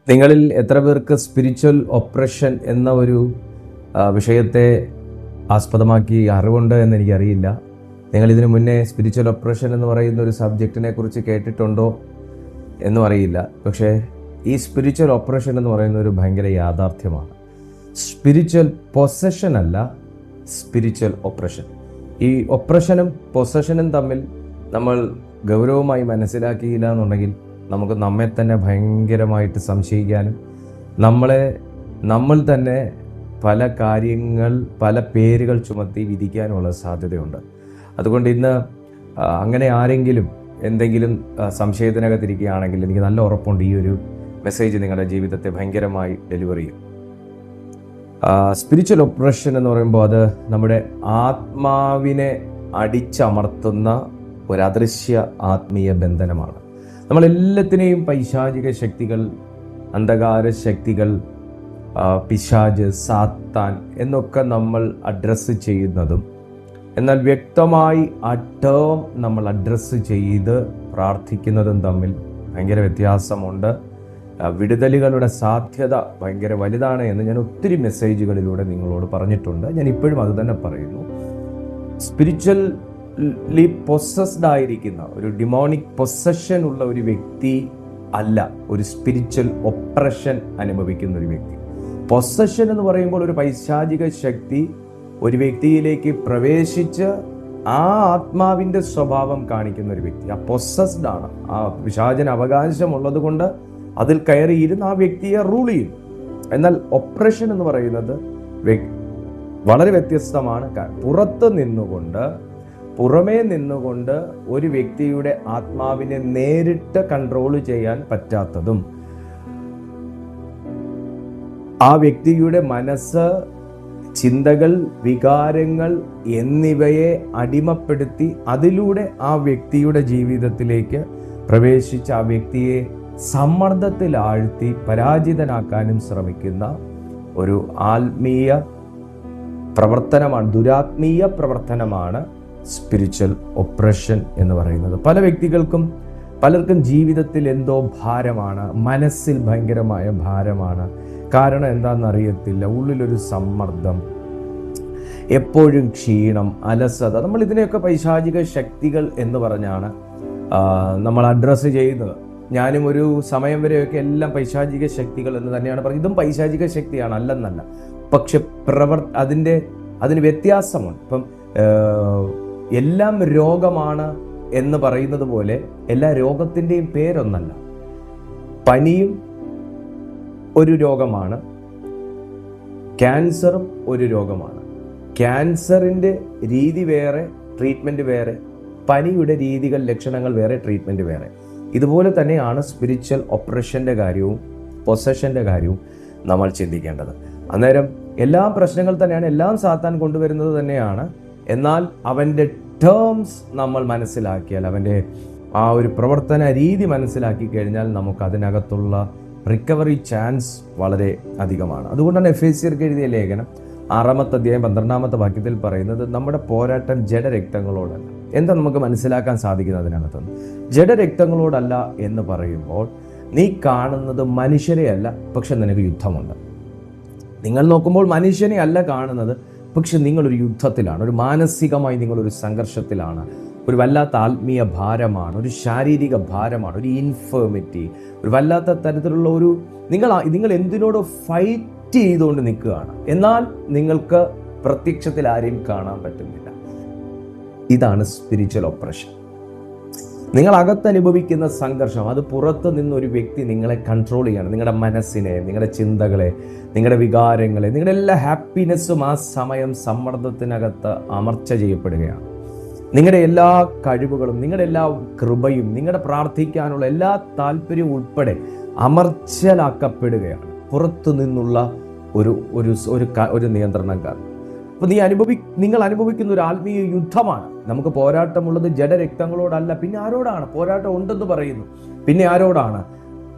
നിങ്ങളിൽ എത്ര പേർക്ക് സ്പിരിച്വൽ ഒപ്രഷൻ എന്ന ഒരു വിഷയത്തെ ആസ്പദമാക്കി അറിവുണ്ട് എന്ന് എനിക്കറിയില്ല. നിങ്ങൾ ഇതിനു മുന്നേ സ്പിരിച്വൽ ഒപ്രഷൻ എന്ന് പറയുന്ന ഒരു സബ്ജക്റ്റിനെ കുറിച്ച് കേട്ടിട്ടുണ്ടോ എന്നും അറിയില്ല. പക്ഷേ ഈ സ്പിരിച്വൽ ഒപ്രഷൻ എന്ന് പറയുന്ന ഒരു ഭയങ്കര യാഥാർത്ഥ്യമാണ്. സ്പിരിച്വൽ പൊസഷൻ അല്ല, സ്പിരിച്വൽ ഒപ്രഷൻ. ഈ ഒപ്രഷനും പൊസഷനും തമ്മിൽ നമ്മൾ ഗൗരവമായി മനസ്സിലാക്കിയില്ല എന്നുണ്ടെങ്കിൽ നമുക്ക് നമ്മെ തന്നെ ഭയങ്കരമായിട്ട് സംശയിക്കാനും നമ്മൾ തന്നെ പല കാര്യങ്ങൾ, പല പേരുകൾ ചുമത്തി വിധിക്കാനുള്ള സാധ്യതയുണ്ട്. അതുകൊണ്ട് ഇന്ന് അങ്ങനെ ആരെങ്കിലും എന്തെങ്കിലും സംശയത്തിനകത്തിരിക്കുകയാണെങ്കിൽ എനിക്ക് നല്ല ഉറപ്പുണ്ട് ഈ ഒരു മെസ്സേജ് നിങ്ങളുടെ ജീവിതത്തെ ഭയങ്കരമായി ഡെലിവർ ചെയ്യും. സ്പിരിച്വൽ ഒപ്രഷൻ എന്ന് പറയുമ്പോൾ അത് നമ്മുടെ ആത്മാവിനെ അടിച്ചമർത്തുന്ന ഒരു അദൃശ്യ ആത്മീയ ബന്ധനമാണ്. നമ്മളെല്ലാത്തിനെയും പൈശാചിക ശക്തികൾ, അന്ധകാര ശക്തികൾ, പിശാച്, സാത്താൻ എന്നൊക്കെ നമ്മൾ അഡ്രസ്സ് ചെയ്യുന്നതും എന്നാൽ വ്യക്തമായി ആ ടേം നമ്മൾ അഡ്രസ്സ് ചെയ്ത് പ്രാർത്ഥിക്കുന്നതും തമ്മിൽ ഭയങ്കര വ്യത്യാസമുണ്ട്. വിടുതലുകളുടെ സാധ്യത ഭയങ്കര വലുതാണ് എന്ന് ഞാൻ ഒത്തിരി മെസ്സേജുകളിലൂടെ നിങ്ങളോട് പറഞ്ഞിട്ടുണ്ട്. ഞാൻ ഇപ്പോഴും അത് തന്നെ പറയുന്നു. സ്പിരിച്വലി പൊസസ്ഡ് ആയിരിക്കുന്ന ഒരു ഡിമോണിക് പൊസഷൻ ഉള്ള ഒരു വ്യക്തി അല്ല ഒരു സ്പിരിച്വൽ ഒപ്രഷൻ അനുഭവിക്കുന്ന ഒരു വ്യക്തി. പൊസഷൻ എന്ന് പറയുമ്പോൾ ഒരു പൈശാചിക ശക്തി ഒരു വ്യക്തിയിലേക്ക് പ്രവേശിച്ച് ആ ആത്മാവിൻ്റെ സ്വഭാവം കാണിക്കുന്ന ഒരു വ്യക്തി. ആ പൊസസ്ഡ് ആണ്. ആ പിശാചിന് അവകാശമുള്ളത് കൊണ്ട് അതിൽ കയറിയിരുന്ന് ആ വ്യക്തിയെ റൂൾ ചെയ്യും. എന്നാൽ ഒപ്രഷൻ എന്ന് പറയുന്നത് വളരെ വ്യത്യസ്തമാണ്. പുറമേ നിന്നുകൊണ്ട് ഒരു വ്യക്തിയുടെ ആത്മാവിനെ നേരിട്ട് കൺട്രോൾ ചെയ്യാൻ പറ്റാത്തതും ആ വ്യക്തിയുടെ മനസ്സ്, ചിന്തകൾ, വികാരങ്ങൾ എന്നിവയെ അടിമപ്പെടുത്തി അതിലൂടെ ആ വ്യക്തിയുടെ ജീവിതത്തിലേക്ക് പ്രവേശിച്ച് ആ വ്യക്തിയെ സമ്മർദ്ദത്തിൽ ആഴ്ത്തി പരാജിതനാക്കാനും ശ്രമിക്കുന്ന ഒരു ആത്മീയ പ്രവർത്തനമാണ്, ദുരാത്മീയ പ്രവർത്തനമാണ് സ്പിരിച്വൽ ഒപ്രഷൻ എന്ന് പറയുന്നത്. പലർക്കും ജീവിതത്തിൽ എന്തോ ഭാരമാണ്, മനസ്സിൽ ഭയങ്കരമായ ഭാരമാണ്. കാരണം എന്താണെന്നറിയത്തില്ല, ഉള്ളിലൊരു സമ്മർദ്ദം, എപ്പോഴും ക്ഷീണം, അലസത. നമ്മൾ ഇതിനെയൊക്കെ പൈശാചിക ശക്തികൾ എന്ന് പറഞ്ഞാണ് നമ്മൾ അഡ്രസ്സ് ചെയ്യുന്നത്. ഞാനും ഒരു സമയം വരെയൊക്കെ എല്ലാം പൈശാചിക ശക്തികൾ എന്ന് തന്നെയാണ് പറഞ്ഞത്. ഇതും പൈശാചിക ശക്തിയാണ്, അല്ലെന്നല്ല. പക്ഷെ അതിന് വ്യത്യാസമുണ്ട്. ഇപ്പം എല്ലാം രോഗമാണ് എന്ന് പറയുന്നത് പോലെ എല്ലാ രോഗത്തിൻ്റെയും പേരൊന്നല്ല. പനിയും ഒരു രോഗമാണ്, ക്യാൻസറും ഒരു രോഗമാണ്. ക്യാൻസറിൻ്റെ രീതി വേറെ, ട്രീറ്റ്മെൻറ്റ് വേറെ. പനിയുടെ രീതികൾ, ലക്ഷണങ്ങൾ വേറെ, ട്രീറ്റ്മെൻറ്റ് വേറെ. ഇതുപോലെ തന്നെയാണ് സ്പിരിച്വൽ ഒപ്രഷൻ്റെ കാര്യവും പൊസഷൻ്റെ കാര്യവും നമ്മൾ ചിന്തിക്കേണ്ടത്. അന്നേരം എല്ലാ പ്രശ്നങ്ങൾ തന്നെയാണ്, എല്ലാം സാത്താൻ കൊണ്ടുവരുന്നത് തന്നെയാണ്. എന്നാൽ അവൻ്റെ ടേംസ് നമ്മൾ മനസ്സിലാക്കിയാൽ, അവൻ്റെ ആ ഒരു പ്രവർത്തന രീതി മനസ്സിലാക്കി കഴിഞ്ഞാൽ നമുക്ക് അതിനകത്തുള്ള റിക്കവറി ചാൻസ് വളരെ അധികമാണ്. അതുകൊണ്ടാണ് എഫേസ്യർക്ക് എഴുതിയ ലേഖനം 6-ാമത്തെ അധ്യായം 12-ാമത്തെ വാക്യത്തിൽ പറയുന്നത് നമ്മുടെ പോരാട്ടം ജഡരക്തങ്ങളോടല്ല. എന്താ നമുക്ക് മനസ്സിലാക്കാൻ സാധിക്കുന്നതിനകത്തുനിന്ന്? ജഡരക്തങ്ങളോടല്ല എന്ന് പറയുമ്പോൾ നീ കാണുന്നത് മനുഷ്യരെയല്ല, പക്ഷെ നിനക്ക് യുദ്ധമുണ്ട്. നിങ്ങൾ നോക്കുമ്പോൾ മനുഷ്യനെ അല്ല കാണുന്നത്, പക്ഷെ നിങ്ങളൊരു യുദ്ധത്തിലാണ്. ഒരു മാനസികമായി നിങ്ങളൊരു സംഘർഷത്തിലാണ്. ഒരു വല്ലാത്ത ആത്മീയ ഭാരമാണ്, ഒരു ശാരീരിക ഭാരമാണ്, ഒരു ഇൻഫേമിറ്റി, ഒരു വല്ലാത്ത തരത്തിലുള്ള ഒരു നിങ്ങൾ എന്തിനോട് ഫൈറ്റ് ചെയ്തുകൊണ്ട് നിൽക്കുകയാണ്. എന്നാൽ നിങ്ങൾക്ക് പ്രത്യക്ഷത്തിൽ ആരെയും കാണാൻ പറ്റുന്നില്ല. ഇതാണ് സ്പിരിച്വൽ ഒപ്രഷൻ. നിങ്ങൾ അകത്തനുഭവിക്കുന്ന സംഘർഷം, അത് പുറത്ത് നിന്നൊരു വ്യക്തി നിങ്ങളെ കൺട്രോൾ ചെയ്യണം. നിങ്ങളുടെ മനസ്സിനെ, നിങ്ങളുടെ ചിന്തകളെ, നിങ്ങളുടെ വികാരങ്ങളെ, നിങ്ങളുടെ എല്ലാ ഹാപ്പിനെസ്സും ആ സമയം സമ്മർദ്ദത്തിനകത്ത് അമർച്ച ചെയ്യപ്പെടുകയാണ്. നിങ്ങളുടെ എല്ലാ കഴിവുകളും, നിങ്ങളുടെ എല്ലാ കൃപയും, നിങ്ങളുടെ പ്രാർത്ഥിക്കാനുള്ള എല്ലാ താല്പര്യവും ഉൾപ്പെടെ അമർച്ചലാക്കപ്പെടുകയാണ് പുറത്തു നിന്നുള്ള ഒരു നിയന്ത്രണം കാരണം. അപ്പോൾ നിങ്ങൾ അനുഭവിക്കുന്ന ഒരു ആത്മീയ യുദ്ധമാണ്. നമുക്ക് പോരാട്ടമുള്ളത് ജഡരക്തങ്ങളോടല്ല. പിന്നെ ആരോടാണ് പോരാട്ടം ഉണ്ടെന്ന് പറയുന്നു? പിന്നെ ആരോടാണ്?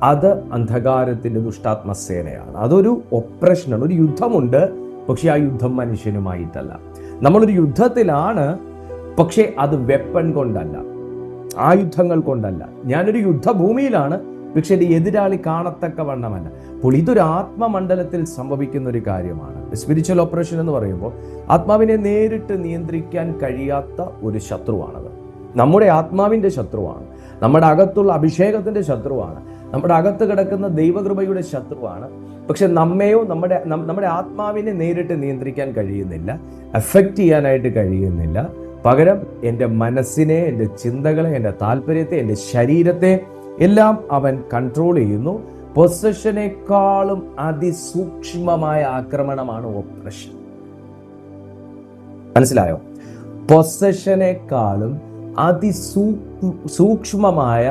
അത് അന്ധകാരത്തിൻ്റെ ദുഷ്ടാത്മസേനയാണ്. അതൊരു ഒപ്രഷനാണ്, ഒരു യുദ്ധമുണ്ട്. പക്ഷെ ആ യുദ്ധം മനുഷ്യനുമായിട്ടല്ല. നമ്മളൊരു യുദ്ധത്തിലാണ്, പക്ഷേ അത് വെപ്പൺ കൊണ്ടല്ല. ആയുധങ്ങൾ കൊണ്ടല്ല. ഞാനൊരു യുദ്ധഭൂമിയിലാണ്, പക്ഷെ എൻ്റെ എതിരാളി കാണത്തക്ക വണ്ണമല്ല. അപ്പോൾ ഇതൊരു ആത്മമണ്ഡലത്തിൽ സംഭവിക്കുന്ന ഒരു കാര്യമാണ്. സ്പിരിച്വൽ ഓപ്പറേഷൻ എന്ന് പറയുമ്പോൾ ആത്മാവിനെ നേരിട്ട് നിയന്ത്രിക്കാൻ കഴിയാത്ത ഒരു ശത്രുവാണത്. നമ്മുടെ ആത്മാവിൻ്റെ ശത്രുവാണ്, നമ്മുടെ അകത്തുള്ള അഭിഷേകത്തിൻ്റെ ശത്രുവാണ്, നമ്മുടെ അകത്ത് കിടക്കുന്ന ദൈവകൃപയുടെ ശത്രുവാണ്. പക്ഷെ നമ്മെയോ നമ്മുടെ ആത്മാവിനെ നേരിട്ട് നിയന്ത്രിക്കാൻ കഴിയുന്നില്ല, എഫക്റ്റ് ചെയ്യാനായിട്ട് കഴിയുന്നില്ല. പകരം എൻ്റെ മനസ്സിനെ, എൻ്റെ ചിന്തകളെ, എൻ്റെ താല്പര്യത്തെ, എൻ്റെ ശരീരത്തെ എല്ലാം അവൻ കൺട്രോൾ ചെയ്യുന്നു. പൊസഷനേക്കാളും അതിസൂക്ഷ്മമായ ആക്രമണമാണ് ഓപ്പറേഷൻ. മനസ്സിലായോ? പൊസഷനേക്കാളും അതിസൂക്ഷ്മമായ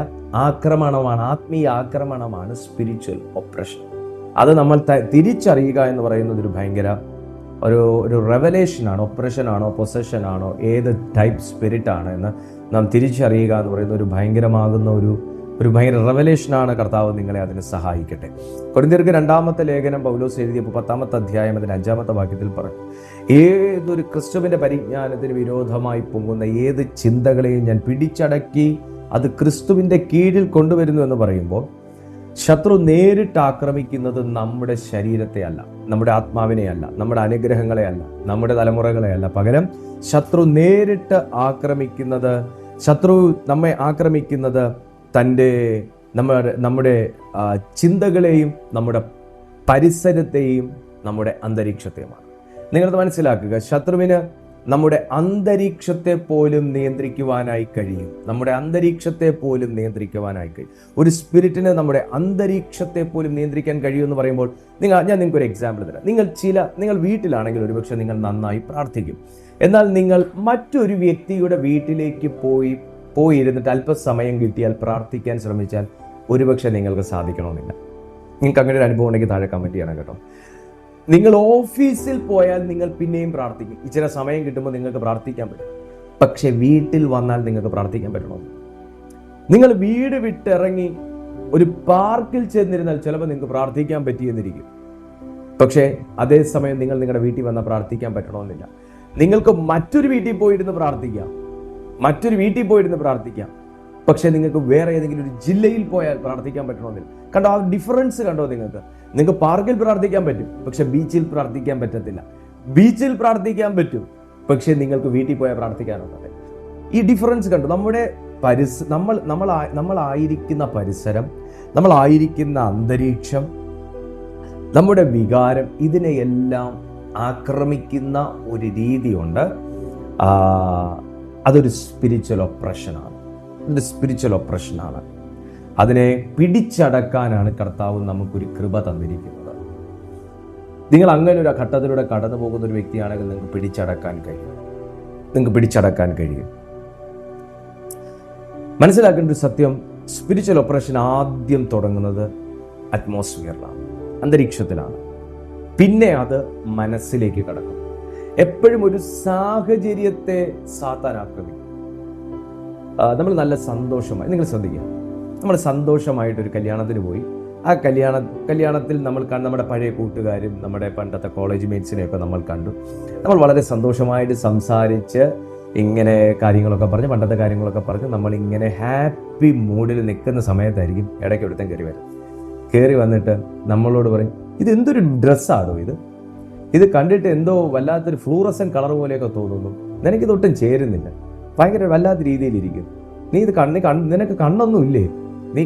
ആക്രമണമാണ്, ആത്മീയ ആക്രമണമാണ് സ്പിരിച്വൽ ഓപ്പറേഷൻ. അത് നമ്മൾ തിരിച്ചറിയുക എന്ന് പറയുന്നത് ഒരു ഭയങ്കര ഒരു റെവലേഷനാണ്. ഓപ്പറേഷൻ ആണോ പൊസഷൻ ആണോ ഏത് ടൈപ്പ് സ്പിരിറ്റ് ആണ് എന്ന് നാം തിരിച്ചറിയുക എന്ന് പറയുന്ന ഒരു ഭയങ്കരമാകുന്ന ഒരു ഭയങ്കര റെവലേഷനാണ്. കർത്താവ് നിങ്ങളെ അതിന് സഹായിക്കട്ടെ. കൊരിന്ത്യർക്ക് 2-ാമത്തെ ലേഖനം പൗലോസ് എഴുതിയപ്പോൾ 10-ാമത്തെ അധ്യായം അതിന് 5-ാമത്തെ വാക്യത്തിൽ പറഞ്ഞു, ഏതൊരു ക്രിസ്തുവിൻ്റെ പരിജ്ഞാനത്തിന് വിരോധമായി പൊങ്ങുന്ന ഏത് ചിന്തകളെയും ഞാൻ പിടിച്ചടക്കി അത് ക്രിസ്തുവിൻ്റെ കീഴിൽ കൊണ്ടുവരുന്നു എന്ന് പറയുമ്പോൾ ശത്രു നേരിട്ട് ആക്രമിക്കുന്നത് നമ്മുടെ ശരീരത്തെ അല്ല, നമ്മുടെ ആത്മാവിനെ അല്ല, നമ്മുടെ അനുഗ്രഹങ്ങളെ അല്ല, നമ്മുടെ തലമുറകളെ അല്ല. പകരം ശത്രു നേരിട്ട് നമ്മെ ആക്രമിക്കുന്നത് നമ്മുടെ ചിന്തകളെയും നമ്മുടെ പരിസരത്തെയും നമ്മുടെ അന്തരീക്ഷത്തെയുമാണ്. നിങ്ങളത് മനസ്സിലാക്കുക. ശത്രുവിന് നമ്മുടെ അന്തരീക്ഷത്തെ പോലും നിയന്ത്രിക്കുവാനായി കഴിയും. ഒരു സ്പിരിറ്റിന് നമ്മുടെ അന്തരീക്ഷത്തെ പോലും നിയന്ത്രിക്കാൻ കഴിയുമെന്ന് പറയുമ്പോൾ ഞാൻ നിങ്ങൾക്ക് ഒരു എക്സാമ്പിൾ തരാം. നിങ്ങൾ വീട്ടിലാണെങ്കിൽ ഒരുപക്ഷെ നിങ്ങൾ നന്നായി പ്രാർത്ഥിക്കും. എന്നാൽ നിങ്ങൾ മറ്റൊരു വ്യക്തിയുടെ വീട്ടിലേക്ക് പോയിരുന്നിട്ട് അല്പസമയം കിട്ടിയാൽ പ്രാർത്ഥിക്കാൻ ശ്രമിച്ചാൽ ഒരുപക്ഷെ നിങ്ങൾക്ക് സാധിക്കണമെന്നില്ല. നിങ്ങൾക്ക് അങ്ങനെ ഒരു അനുഭവം ഉണ്ടെങ്കിൽ താഴെ കമന്റ് ചെയ്യണം കേട്ടോ. നിങ്ങൾ ഓഫീസിൽ പോയാൽ നിങ്ങൾ പിന്നെയും പ്രാർത്ഥിക്കും, ഇച്ചിരി സമയം കിട്ടുമ്പോൾ നിങ്ങൾക്ക് പ്രാർത്ഥിക്കാൻ പറ്റും. പക്ഷെ വീട്ടിൽ വന്നാൽ നിങ്ങൾക്ക് പ്രാർത്ഥിക്കാൻ പറ്റണമെന്ന്. നിങ്ങൾ വീട് വിട്ടിറങ്ങി ഒരു പാർക്കിൽ ചെന്നിരുന്നാൽ ചിലപ്പോൾ നിങ്ങൾക്ക് പ്രാർത്ഥിക്കാൻ പറ്റിയെന്നിരിക്കും. പക്ഷേ അതേസമയം നിങ്ങളുടെ വീട്ടിൽ വന്നാൽ പ്രാർത്ഥിക്കാൻ പറ്റണമെന്നില്ല. നിങ്ങൾക്ക് മറ്റൊരു വീട്ടിൽ പോയിരുന്ന് പ്രാർത്ഥിക്കാം, പക്ഷെ നിങ്ങൾക്ക് വേറെ ഏതെങ്കിലും ഒരു ജില്ലയിൽ പോയാൽ പ്രാർത്ഥിക്കാൻ പറ്റണമെന്നില്ല. കണ്ടോ ആ ഡിഫറൻസ്? കണ്ടോ? നിങ്ങൾക്ക് പാർക്കിൽ പ്രാർത്ഥിക്കാൻ പറ്റും, പക്ഷെ ബീച്ചിൽ പ്രാർത്ഥിക്കാൻ പറ്റത്തില്ല. ബീച്ചിൽ പ്രാർത്ഥിക്കാൻ പറ്റും, പക്ഷെ നിങ്ങൾക്ക് വീട്ടിൽ പോയാൽ പ്രാർത്ഥിക്കാനുള്ളത്. ഈ ഡിഫറൻസ് കണ്ടു? നമ്മളായിരിക്കുന്ന പരിസരം, നമ്മളായിരിക്കുന്ന അന്തരീക്ഷം, നമ്മുടെ വികാരം, ഇതിനെയെല്ലാം ആക്രമിക്കുന്ന ഒരു രീതിയുണ്ട്. അതൊരു സ്പിരിച്വൽ ഓപ്പറേഷനാണ്. അതിനെ പിടിച്ചടക്കാനാണ് കർത്താവ് നമുക്കൊരു കൃപ തന്നിരിക്കുന്നത്. നിങ്ങൾ അങ്ങനെ ഒരു ഘട്ടത്തിലൂടെ കടന്നു പോകുന്ന ഒരു വ്യക്തിയാണെങ്കിൽ നിങ്ങൾക്ക് പിടിച്ചടക്കാൻ കഴിയും. മനസ്സിലാക്കേണ്ട ഒരു സത്യം, സ്പിരിച്വൽ ഓപ്പറേഷൻ ആദ്യം തുടങ്ങുന്നത് അറ്റ്മോസ്ഫിയറിലാണ്, അന്തരീക്ഷത്തിലാണ്. പിന്നെ അത് മനസ്സിലേക്ക് കടക്കും. എപ്പോഴും ഒരു സാഹചര്യത്തെ സാത്താൻ ആക്രമിക്കും. നമ്മൾ നല്ല സന്തോഷമായി, നിങ്ങൾ ശ്രദ്ധിക്കുക, നമ്മൾ സന്തോഷമായിട്ടൊരു കല്യാണത്തിന് പോയി. ആ കല്യാണത്തിൽ നമ്മൾ നമ്മുടെ പഴയ കൂട്ടുകാരും നമ്മുടെ പണ്ടത്തെ കോളേജ് മേറ്റ്സിനെയൊക്കെ നമ്മൾ കണ്ടു. നമ്മൾ വളരെ സന്തോഷമായിട്ട് സംസാരിച്ച് ഇങ്ങനെ കാര്യങ്ങളൊക്കെ പറഞ്ഞ്, പണ്ടത്തെ കാര്യങ്ങളൊക്കെ പറഞ്ഞ് നമ്മളിങ്ങനെ ഹാപ്പി മൂഡിൽ നിൽക്കുന്ന സമയത്തായിരിക്കും ഇടയ്ക്ക് ഒരുത്തൻ കയറി വന്നിട്ട് നമ്മളോട് പറയും, ഇതെന്തൊരു ഡ്രസ്സാണോ ഇത് കണ്ടിട്ട് എന്തോ വല്ലാത്തൊരു ഫ്ലൂറസൻ കളർ പോലെയൊക്കെ തോന്നുന്നു, നിനക്കിതൊട്ടും ചേരുന്നില്ല, ഭയങ്കര വല്ലാത്ത രീതിയിലിരിക്കും, നിനക്ക് കണ്ണൊന്നും ഇല്ലേ,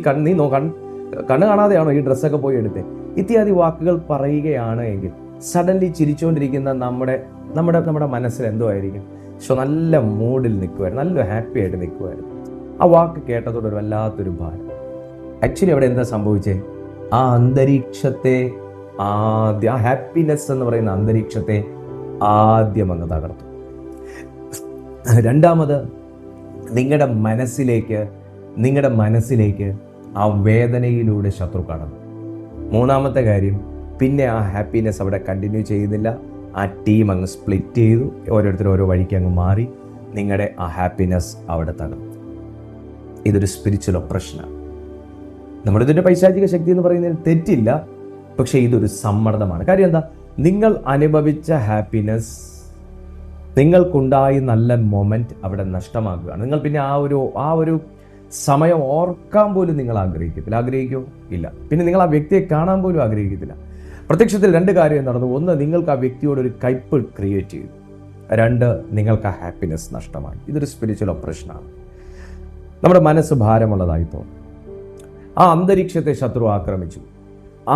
കണ്ണ് കാണാതെയാണോ ഈ ഡ്രസ്സൊക്കെ പോയി എടുത്തേ, ഇത്യാദി വാക്കുകൾ പറയുകയാണ് എങ്കിൽ സഡൻലി ചിരിച്ചുകൊണ്ടിരിക്കുന്ന നമ്മുടെ മനസ്സിൽ എന്തോ ആയിരിക്കും? നല്ല മൂഡിൽ നിൽക്കുമായിരുന്നു, നല്ല ഹാപ്പി ആയിട്ട് നിൽക്കുമായിരുന്നു. ആ വാക്ക് കേട്ടതോടെ ഒരു വല്ലാത്തൊരു ഭാരം. ആക്ച്വലി അവിടെ എന്താ സംഭവിച്ചേ? ആ അന്തരീക്ഷത്തെ ആദ്യം, ആ ഹാപ്പിനെസ് എന്ന് പറയുന്ന അന്തരീക്ഷത്തെ ആദ്യം അങ്ങ് തകർത്തു. രണ്ടാമത്, നിങ്ങളുടെ മനസ്സിലേക്ക് ആ വേദനയിലൂടെ ശത്രു കടന്നു. മൂന്നാമത്തെ കാര്യം, പിന്നെ ആ ഹാപ്പിനെസ് അവിടെ കണ്ടിന്യൂ ചെയ്യുന്നില്ല. ആ ടീം അങ്ങ് സ്പ്ലിറ്റ് ചെയ്തു, ഓരോരുത്തരും ഓരോ വഴിക്ക് അങ്ങ് മാറി. നിങ്ങളുടെ ആ ഹാപ്പിനെസ് അവിടെ തകർന്നു. ഇതൊരു സ്പിരിച്വൽ ഓപ്പറേഷനാണ്. നമ്മുടെ ഇതിൻ്റെ പൈശാചിക ശക്തി എന്ന് പറയുന്നതിന് തെറ്റില്ല, പക്ഷേ ഇതൊരു സമ്മർദ്ദമാണ്. കാര്യം എന്താ? നിങ്ങൾ അനുഭവിച്ച ഹാപ്പിനെസ്, നിങ്ങൾക്കുണ്ടായി നല്ല മൊമെന്റ് അവിടെ നഷ്ടമാക്കുകയാണ്. നിങ്ങൾ പിന്നെ ആ ഒരു സമയം ഓർക്കാൻ പോലും നിങ്ങൾ ആഗ്രഹിക്കത്തില്ല. ആഗ്രഹിക്കുമോ? ഇല്ല. പിന്നെ നിങ്ങൾ ആ വ്യക്തിയെ കാണാൻ പോലും ആഗ്രഹിക്കത്തില്ല. പ്രത്യക്ഷത്തിൽ 2 കാര്യം നടന്നു. 1, നിങ്ങൾക്ക് ആ വ്യക്തിയോട് ഒരു കയ്പ് ക്രിയേറ്റ് ചെയ്തു. 2, നിങ്ങൾക്ക് ആ ഹാപ്പിനെസ് നഷ്ടമായി. ഇതൊരു സ്പിരിച്വൽ ഒപ്രഷനാണ്. നമ്മുടെ മനസ്സ് ഭാരമുള്ളതായി തോന്നും. ആ അന്തരീക്ഷത്തെ ശത്രു ആക്രമിച്ചു.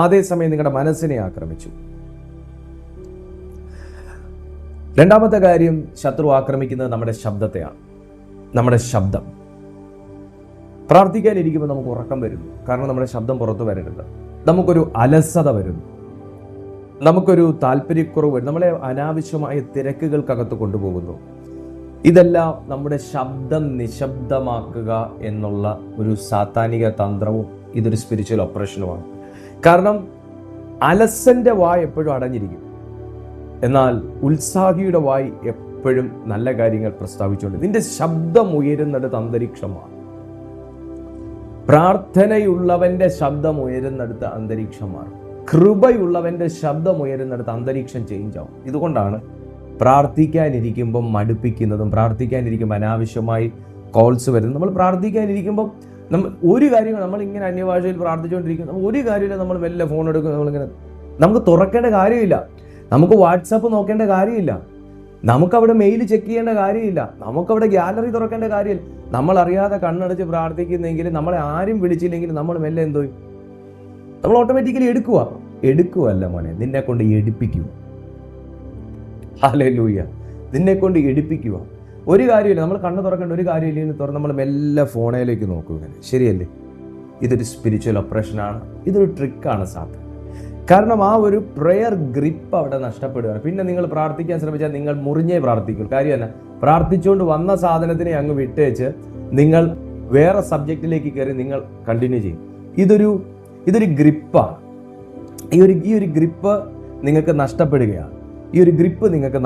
അതേസമയം നിങ്ങളുടെ മനസ്സിനെ ആക്രമിച്ചു. 2ാമത്തെ കാര്യം, ശത്രു ആക്രമിക്കുന്നത് നമ്മുടെ ശബ്ദത്തെയാണ്. നമ്മുടെ ശബ്ദം. പ്രാർത്ഥിക്കാനിരിക്കുമ്പോൾ നമുക്ക് ഉറക്കം വരുന്നു. കാരണം നമ്മുടെ ശബ്ദം പുറത്തു വരരുത്. നമുക്കൊരു അലസത വരുന്നു. നമുക്കൊരു താല്പര്യക്കുറവ് വരും. നമ്മളെ അനാവശ്യമായ തിരക്കുകൾക്കകത്ത് കൊണ്ടുപോകുന്നു. ഇതെല്ലാം നമ്മുടെ ശബ്ദം നിശബ്ദമാക്കുക എന്നുള്ള ഒരു സാത്താനിക തന്ത്രവും ഇതൊരു സ്പിരിച്വൽ ഓപ്പറേഷനുമാണ്. കാരണം അലസന്റെ വായ് എപ്പോഴും അടഞ്ഞിരിക്കും, എന്നാൽ ഉത്സാഹിയുടെ വായ് എപ്പോഴും നല്ല കാര്യങ്ങൾ പ്രസ്താവിച്ചുകൊണ്ട്. നിന്റെ ശബ്ദം ഉയരുന്നിടത്ത് അന്തരീക്ഷമാണ്. പ്രാർത്ഥനയുള്ളവന്റെ ശബ്ദം ഉയരുന്നിടത്ത് അന്തരീക്ഷമാണ്. കൃപയുള്ളവന്റെ ശബ്ദം ഉയരുന്നിടത്ത് അന്തരീക്ഷം ചേഞ്ച് ആവും. ഇതുകൊണ്ടാണ് പ്രാർത്ഥിക്കാനിരിക്കുമ്പം മടുപ്പിക്കുന്നതും, പ്രാർത്ഥിക്കാനിരിക്കുമ്പോൾ അനാവശ്യമായി കോൾസ് വരുന്നത്. നമ്മൾ പ്രാർത്ഥിക്കാനിരിക്കുമ്പം ഒരു കാര്യങ്ങൾ നമ്മളിങ്ങനെ അന്യഭാഷയിൽ പ്രാർത്ഥിച്ചുകൊണ്ടിരിക്കുന്നു. ഒരു കാര്യമില്ല, നമ്മൾ വല്ല ഫോൺ എടുക്കും, നമ്മളിങ്ങനെ നമുക്ക് തുറക്കേണ്ട കാര്യമില്ല, നമുക്ക് വാട്സാപ്പ് നോക്കേണ്ട കാര്യമില്ല, നമുക്കവിടെ മെയിൽ ചെക്ക് ചെയ്യേണ്ട കാര്യമില്ല, നമുക്കവിടെ ഗ്യാലറി തുറക്കേണ്ട കാര്യമില്ല. നമ്മൾ അറിയാതെ കണ്ണടച്ച് പ്രാർത്ഥിക്കുന്നെങ്കിൽ, നമ്മളെ ആരും വിളിച്ചില്ലെങ്കിൽ നമ്മൾ മെല്ലെ എന്തോ നമ്മൾ ഓട്ടോമാറ്റിക്കലി എടുക്കുവല്ല മോനെ, നിന്നെ കൊണ്ട് എടുപ്പിക്കുക. ഹല്ലേലൂയ. നിന്നെ കൊണ്ട് എടുപ്പിക്കുക. ഒരു കാര്യമില്ല, നമ്മൾ കണ്ണ് തുറക്കേണ്ട ഒരു കാര്യമില്ല, തുറന്ന് നമ്മൾ മെല്ലെ ഫോണിലേക്ക് നോക്കുക. ശരിയല്ലേ? ഇതൊരു സ്പിരിച്വൽ ഓപ്പറേഷനാണ്. ഇതൊരു ട്രിക്കാണ് സാത്താൻ. കാരണം ആ ഒരു പ്രെയർ ഗ്രിപ്പ് അവിടെ നഷ്ടപ്പെടുകയാണ്. പിന്നെ നിങ്ങൾ പ്രാർത്ഥിക്കാൻ ശ്രമിച്ചാൽ നിങ്ങൾ മുറിഞ്ഞേ പ്രാർത്ഥിക്കും. കാര്യം തന്നെ, പ്രാർത്ഥിച്ചുകൊണ്ട് വന്ന സാധനത്തിനെ അങ്ങ് വിട്ടേച്ച് നിങ്ങൾ വേറെ സബ്ജക്റ്റിലേക്ക് കയറി നിങ്ങൾ കണ്ടിന്യൂ ചെയ്യും. ഇതൊരു ഗ്രിപ്പാണ്. ഈ ഒരു ഗ്രിപ്പ് നിങ്ങൾക്ക്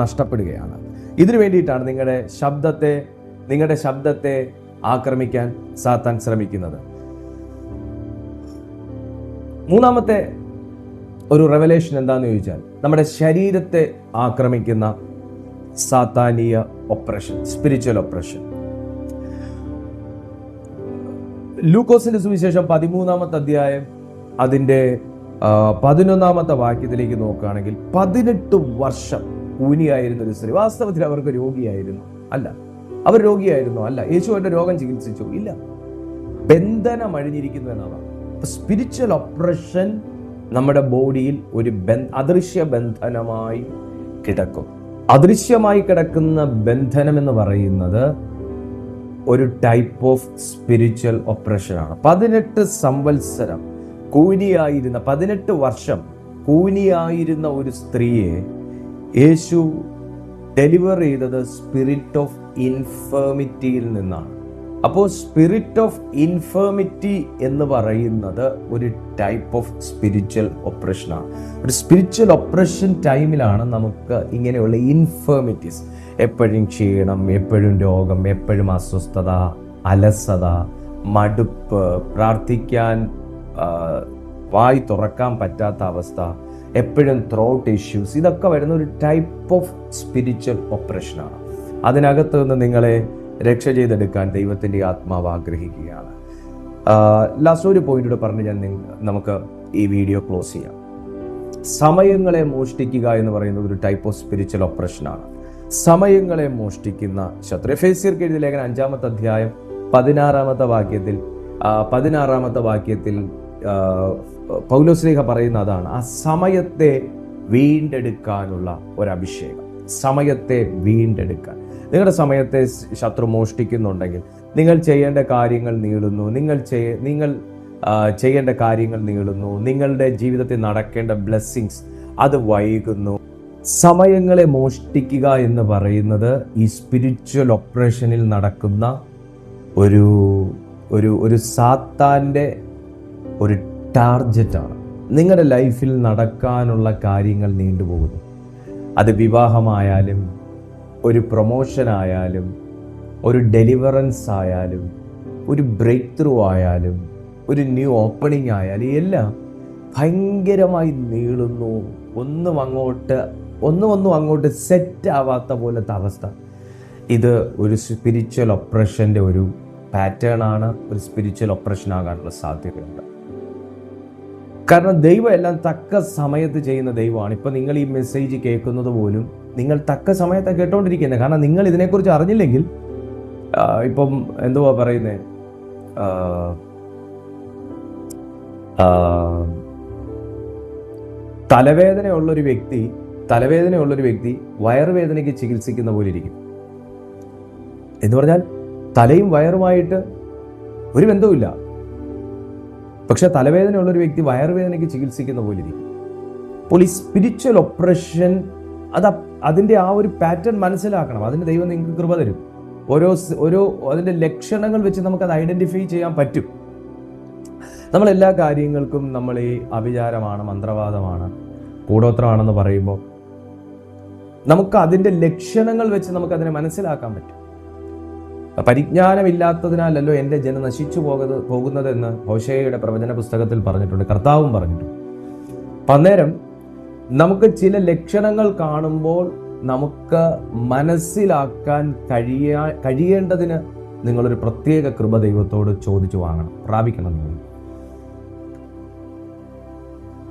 നഷ്ടപ്പെടുകയാണ്. ഇതിനു വേണ്ടിയിട്ടാണ് നിങ്ങളുടെ ശബ്ദത്തെ ആക്രമിക്കാൻ സാത്താൻ ശ്രമിക്കുന്നത്. 3ാമത്തെ ഒരു റെവലേഷൻ എന്താണെന്ന് ചോദിച്ചാൽ, നമ്മുടെ ശരീരത്തെ ആക്രമിക്കുന്ന സാത്താനീയ ഓപ്പറേഷൻ, സ്പിരിച്വൽ ഓപ്പറേഷൻ. ലൂക്കോസിന്റെ സുവിശേഷം 13ാമത്തെ അധ്യായം അതിൻ്റെ 11ാമത്തെ വാക്യത്തിലേക്ക് നോക്കുകയാണെങ്കിൽ, 18 വർഷം ഊനിയായിരുന്ന ഒരു സ്ത്രീ. വാസ്തവത്തിൽ അവർക്ക് രോഗിയായിരുന്നു? അല്ല. അവർ രോഗിയായിരുന്നു? അല്ല. യേശു അവരുടെ രോഗം ചികിത്സിച്ചു? ഇല്ല. ബന്ധനം അഴിഞ്ഞിരിക്കുന്നു എന്നതാണ്. സ്പിരിച്വൽ ഓപ്പറേഷൻ നമ്മുടെ ബോഡിയിൽ ഒരു അദൃശ്യ ബന്ധനമായി കിടക്കും. അദൃശ്യമായി കിടക്കുന്ന ബന്ധനം എന്ന് പറയുന്നത് ഒരു ടൈപ്പ് ഓഫ് സ്പിരിച്വൽ ഓപ്പറേഷനാണ്. 18 സംവത്സരം കൂനിയായിരുന്ന, 18 വർഷം കൂനിയായിരുന്ന ഒരു സ്ത്രീയെ യേശു ഡെലിവർ ചെയ്തത് സ്പിരിറ്റ് ഓഫ് ഇൻഫേമിറ്റിയിൽ നിന്നാണ്. അപ്പോൾ സ്പിരിറ്റ് ഓഫ് ഇൻഫേമിറ്റി എന്ന് പറയുന്നത് ഒരു ടൈപ്പ് ഓഫ് സ്പിരിച്വൽ ഓപ്പറേഷനാണ്. ഒരു സ്പിരിച്വൽ ഓപ്പറേഷൻ ടൈമിലാണ് നമുക്ക് ഇങ്ങനെയുള്ള ഇൻഫേമിറ്റീസ്, എപ്പോഴും ക്ഷീണം, എപ്പോഴും രോഗം, എപ്പോഴും അസ്വസ്ഥത, അലസത, മടുപ്പ്, പ്രാർത്ഥിക്കാൻ വായി തുറക്കാൻ പറ്റാത്ത അവസ്ഥ, എപ്പോഴും ത്രോട്ട് ഇഷ്യൂസ്, ഇതൊക്കെ വരുന്ന ഒരു ടൈപ്പ് ഓഫ് സ്പിരിച്വൽ ഓപ്പറേഷനാണ്. അതിനകത്ത് നിന്ന് നിങ്ങളെ രക്ഷ ചെയ്തെടുക്കാൻ ദൈവത്തിൻ്റെ ആത്മാവ് ആഗ്രഹിക്കുകയാണ്. ലാസ്റ്റ് ഒരു പോയിന്റൂടെ പറഞ്ഞ് നമുക്ക് ഈ വീഡിയോ ക്ലോസ് ചെയ്യാം. സമയങ്ങളെ മോഷ്ടിക്കുക എന്ന് പറയുന്നത് ഒരു ടൈപ്പ് ഓഫ് സ്പിരിച്വൽ ഓപ്പറേഷനാണ്. സമയങ്ങളെ മോഷ്ടിക്കുന്ന ശത്രു. എഫേസ്യർക്ക് എഴുതിയ ലേഖനം 5ാമത്തെ അധ്യായം 16ാമത്തെ വാക്യത്തിൽ പൗലോസ്ലീഹ പറയുന്ന അതാണ്, ആ സമയത്തെ വീണ്ടെടുക്കാനുള്ള ഒരഭിഷേകം. സമയത്തെ വീണ്ടെടുക്കാൻ. നിങ്ങളുടെ സമയത്തെ ശത്രു മോഷ്ടിക്കുന്നുണ്ടെങ്കിൽ നിങ്ങൾ ചെയ്യേണ്ട കാര്യങ്ങൾ നീളുന്നു, നിങ്ങൾ ചെയ്യേണ്ട കാര്യങ്ങൾ നീളുന്നു, നിങ്ങളുടെ ജീവിതത്തിൽ നടക്കേണ്ട ബ്ലെസ്സിങ്സ് അത് വൈകുന്നു. സമയങ്ങളെ മോഷ്ടിക്കുക എന്ന് പറയുന്നത് ഈ സ്പിരിച്വൽ ഓപ്പറേഷനിൽ നടക്കുന്ന ഒരു സാത്താൻ്റെ ഒരു ടാർജറ്റാണ്. നിങ്ങളുടെ ലൈഫിൽ നടക്കാനുള്ള കാര്യങ്ങൾ നീണ്ടുപോകുന്നു. അത് വിവാഹമായാലും, ഒരു പ്രൊമോഷൻ ആയാലും, ഒരു ഡെലിവറൻസ് ആയാലും, ഒരു ബ്രേക്ക് ത്രൂ ആയാലും, ഒരു ന്യൂ ഓപ്പണിംഗ് ആയാലും, എല്ലാം ഭയങ്കരമായി നീളുന്നു. ഒന്നും അങ്ങോട്ട് സെറ്റ് ആവാത്ത പോലത്തെ അവസ്ഥ. ഇത് ഒരു സ്പിരിച്വൽ ഓപ്പറേഷൻ്റെ പാറ്റേൺ ആണ് ഒരു സ്പിരിച്വൽ ഒപ്രഷൻ ആകാനുള്ള സാധ്യതയുണ്ട്. കാരണം ദൈവം എല്ലാം തക്ക സമയത്ത് ചെയ്യുന്ന ദൈവമാണ്. ഇപ്പം നിങ്ങൾ ഈ മെസ്സേജ് കേൾക്കുന്നത് പോലും നിങ്ങൾ തക്ക സമയത്താണ് കേട്ടോണ്ടിരിക്കുന്നത്. കാരണം നിങ്ങൾ ഇതിനെക്കുറിച്ച് അറിഞ്ഞില്ലെങ്കിൽ ഇപ്പം എന്തുവാ പറയുന്നത്, തലവേദനയുള്ളൊരു വ്യക്തി വയറുവേദനയ്ക്ക് ചികിത്സിക്കുന്ന പോലെ ഇരിക്കും. എന്ന് പറഞ്ഞാൽ തലയും വയറുമായിട്ട് ഒരു ബന്ധവുമില്ല, പക്ഷെ തലവേദനയുള്ളൊരു വ്യക്തി വയറുവേദനയ്ക്ക് ചികിത്സിക്കുന്ന പോലെ ഇരിക്കും. അപ്പോൾ ഈ സ്പിരിച്വൽ ഒപ്രഷൻ അതിൻ്റെ ആ ഒരു പാറ്റേൺ മനസ്സിലാക്കണം. അതിന് ദൈവം നിങ്ങൾക്ക് കൃപ തരും. ഓരോ അതിൻ്റെ ലക്ഷണങ്ങൾ വെച്ച് നമുക്കത് ഐഡൻറ്റിഫൈ ചെയ്യാൻ പറ്റും. നമ്മളെല്ലാ കാര്യങ്ങൾക്കും നമ്മൾ ഈ അഭിചാരമാണ്, മന്ത്രവാദമാണ്, കൂടോത്രമാണെന്ന് പറയുമ്പോൾ നമുക്ക് അതിൻ്റെ ലക്ഷണങ്ങൾ വെച്ച് നമുക്കതിനെ മനസ്സിലാക്കാൻ പറ്റും. പരിജ്ഞാനമില്ലാത്തതിനാലല്ലോ എൻ്റെ ജനം നശിച്ചു പോകുന്നതെന്ന് ഹോശേയയുടെ പ്രവചന പുസ്തകത്തിൽ പറഞ്ഞിട്ടുണ്ട്, കർത്താവും പറഞ്ഞിട്ടുണ്ട്. അപ്പം അന്നേരം നമുക്ക് ചില ലക്ഷണങ്ങൾ കാണുമ്പോൾ നമുക്ക് മനസ്സിലാക്കാൻ കഴിയേണ്ടതിന് നിങ്ങളൊരു പ്രത്യേക കൃപ ദൈവത്തോട് ചോദിച്ചു വാങ്ങണം, പ്രാപിക്കണം നിങ്ങൾ.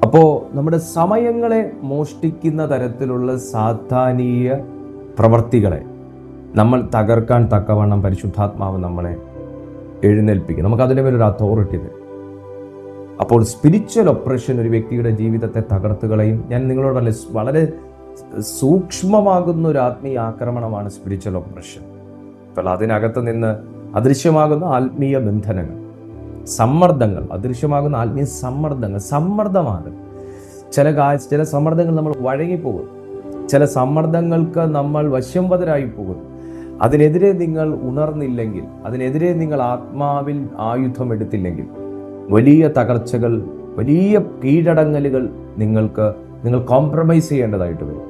അപ്പോൾ നമ്മുടെ സമയങ്ങളെ മോഷ്ടിക്കുന്ന തരത്തിലുള്ള സാധാരണീയ പ്രവർത്തികളെ നമ്മൾ തകർക്കാൻ തക്കവണ്ണം പരിശുദ്ധാത്മാവ് നമ്മളെ എഴുന്നേൽപ്പിക്കും. നമുക്കതിൻ്റെ മേലൊരു അതോറിറ്റി തരും. അപ്പോൾ സ്പിരിച്വൽ ഒപ്രഷൻ ഒരു വ്യക്തിയുടെ ജീവിതത്തെ തകർത്തുകളയും. ഞാൻ നിങ്ങളോട് പറഞ്ഞ വളരെ സൂക്ഷ്മമാകുന്ന ഒരു ആത്മീയ ആക്രമണമാണ് സ്പിരിച്വൽ ഒപ്രഷൻ. അപ്പോൾ അതിനകത്ത് നിന്ന് അദൃശ്യമാകുന്ന ആത്മീയ ബന്ധനങ്ങൾ, സമ്മർദ്ദങ്ങൾ, അദൃശ്യമാകുന്ന ആത്മീയ സമ്മർദ്ദമാണ്. ചില സമ്മർദ്ദങ്ങൾ നമ്മൾ വഴങ്ങിപ്പോകും, ചില സമ്മർദ്ദങ്ങൾക്ക് നമ്മൾ വശംവദരായി പോകും. അതിനെതിരെ നിങ്ങൾ ഉണർന്നില്ലെങ്കിൽ, അതിനെതിരെ നിങ്ങൾ ആത്മാവിൽ ആയുധം എടുത്തില്ലെങ്കിൽ വലിയ തകർച്ചകൾ, വലിയ കീഴടങ്ങലുകൾ നിങ്ങൾ കോംപ്രമൈസ് ചെയ്യേണ്ടതായിട്ട് വരും.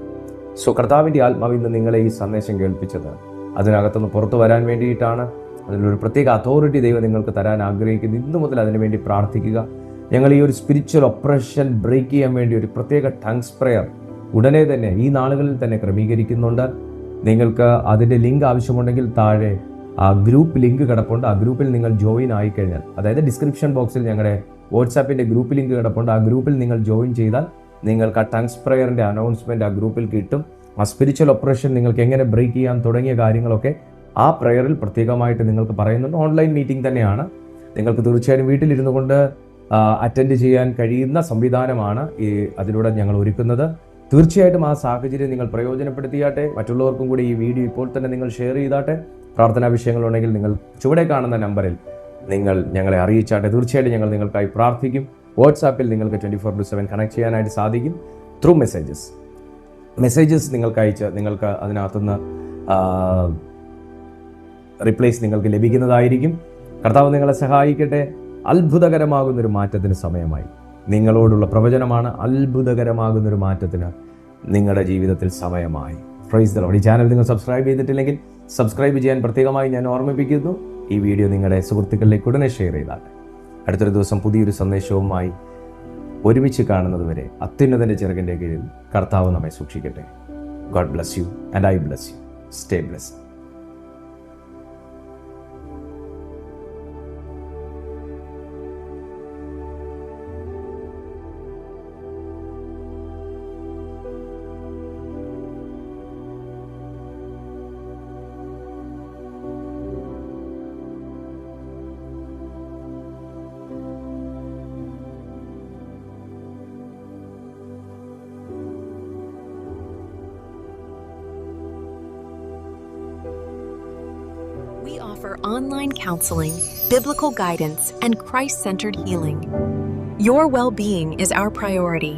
സോ കർത്താവിൻ്റെ ആത്മാവിൽ നിന്ന് നിങ്ങളെ ഈ സന്ദേശം കേൾപ്പിച്ചത് അതിനകത്തുനിന്ന് പുറത്തു വരാൻ വേണ്ടിയിട്ടാണ്. അതിലൊരു പ്രത്യേക അതോറിറ്റി ദൈവം നിങ്ങൾക്ക് തരാൻ ആഗ്രഹിക്കുന്നു. ഇന്നു മുതൽ അതിനുവേണ്ടി പ്രാർത്ഥിക്കുക. ഞങ്ങൾ ഈ ഒരു സ്പിരിച്വൽ ഒപ്രഷൻ ബ്രേക്ക് ചെയ്യാൻ വേണ്ടി ഒരു പ്രത്യേക ടങ്സ് പ്രെയർ ഉടനെ തന്നെ ഈ നാളുകളിൽ തന്നെ ക്രമീകരിക്കുന്നുണ്ട്. നിങ്ങൾക്ക് അതിൻ്റെ ലിങ്ക് ആവശ്യമുണ്ടെങ്കിൽ താഴെ ആ ഗ്രൂപ്പ് ലിങ്ക് കിടപ്പുണ്ട്. ആ ഗ്രൂപ്പിൽ നിങ്ങൾ ജോയിൻ ആയിക്കഴിഞ്ഞാൽ, അതായത് ഡിസ്ക്രിപ്ഷൻ ബോക്സിൽ ഞങ്ങളുടെ വാട്സാപ്പിൻ്റെ ഗ്രൂപ്പ് ലിങ്ക് കിടപ്പുണ്ട്. ആ ഗ്രൂപ്പിൽ നിങ്ങൾ ജോയിൻ ചെയ്താൽ നിങ്ങൾക്ക് ആ ടങ്സ് പ്രെയറിൻ്റെ അനൗൺസ്മെൻറ്റ് ആ ഗ്രൂപ്പിൽ കിട്ടും. ആ സ്പിരിച്വൽ ഒപ്രഷൻ നിങ്ങൾക്ക് എങ്ങനെ ബ്രേക്ക് ചെയ്യാൻ തുടങ്ങിയ കാര്യങ്ങളൊക്കെ ആ പ്രെയറിൽ പ്രത്യേകമായിട്ട് നിങ്ങൾക്ക് പറയുന്നുണ്ട്. ഓൺലൈൻ മീറ്റിംഗ് തന്നെയാണ്. നിങ്ങൾക്ക് തീർച്ചയായും വീട്ടിലിരുന്നു കൊണ്ട് അറ്റൻഡ് ചെയ്യാൻ കഴിയുന്ന സംവിധാനമാണ് അതിലൂടെ ഞങ്ങൾ ഒരുക്കുന്നത്. തീർച്ചയായിട്ടും ആ സാഹചര്യം നിങ്ങൾ പ്രയോജനപ്പെടുത്തിയാട്ടെ. മറ്റുള്ളവർക്കും കൂടി ഈ വീഡിയോ ഇപ്പോൾ തന്നെ നിങ്ങൾ ഷെയർ ചെയ്താട്ടെ. പ്രാർത്ഥനാ വിഷയങ്ങളുണ്ടെങ്കിൽ നിങ്ങൾ ചുവടെ കാണുന്ന നമ്പറിൽ നിങ്ങൾ ഞങ്ങളെ അറിയിച്ചാട്ടെ. തീർച്ചയായിട്ടും ഞങ്ങൾ നിങ്ങൾക്കായി പ്രാർത്ഥിക്കും. വാട്സാപ്പിൽ നിങ്ങൾക്ക് 24/7 കണക്ട് ചെയ്യാനായിട്ട് സാധിക്കും. ത്രൂ മെസ്സേജസ് നിങ്ങൾക്ക് അയച്ച് നിങ്ങൾക്ക് അതിനകത്തുനിന്ന് റിപ്ലൈസ് നിങ്ങൾക്ക് ലഭിക്കുന്നതായിരിക്കും. കർത്താവ് നിങ്ങളെ സഹായിക്കട്ടെ. അത്ഭുതകരമാകുന്നൊരു മാറ്റത്തിന് സമയമായി. നിങ്ങളോടുള്ള പ്രവചനമാണ്. അത്ഭുതകരമാകുന്നൊരു മാറ്റത്തിന് നിങ്ങളുടെ ജീവിതത്തിൽ സമയമായി. Praise the Lord. ഈ ചാനൽ നിങ്ങൾ സബ്സ്ക്രൈബ് ചെയ്തിട്ടില്ലെങ്കിൽ സബ്സ്ക്രൈബ് ചെയ്യാൻ പ്രത്യേകമായി ഞാൻ ഓർമ്മിപ്പിക്കുന്നു. ഈ വീഡിയോ നിങ്ങളുടെ സുഹൃത്തുക്കളിലേക്ക് ഉടനെ ഷെയർ ചെയ്താട്ടെ. അടുത്തൊരു ദിവസം പുതിയൊരു സന്ദേശവുമായി ഒരുമിച്ച് കാണുന്നത് വരെ അത്യുന്നതൻ്റെ ചിറകിൻ്റെ കീഴിൽ കർത്താവ് നമ്മെ സൂക്ഷിക്കട്ടെ. God bless you and I bless you. Stay blessed. We offer online counseling, biblical guidance, and Christ-centered healing. Your well-being is our priority.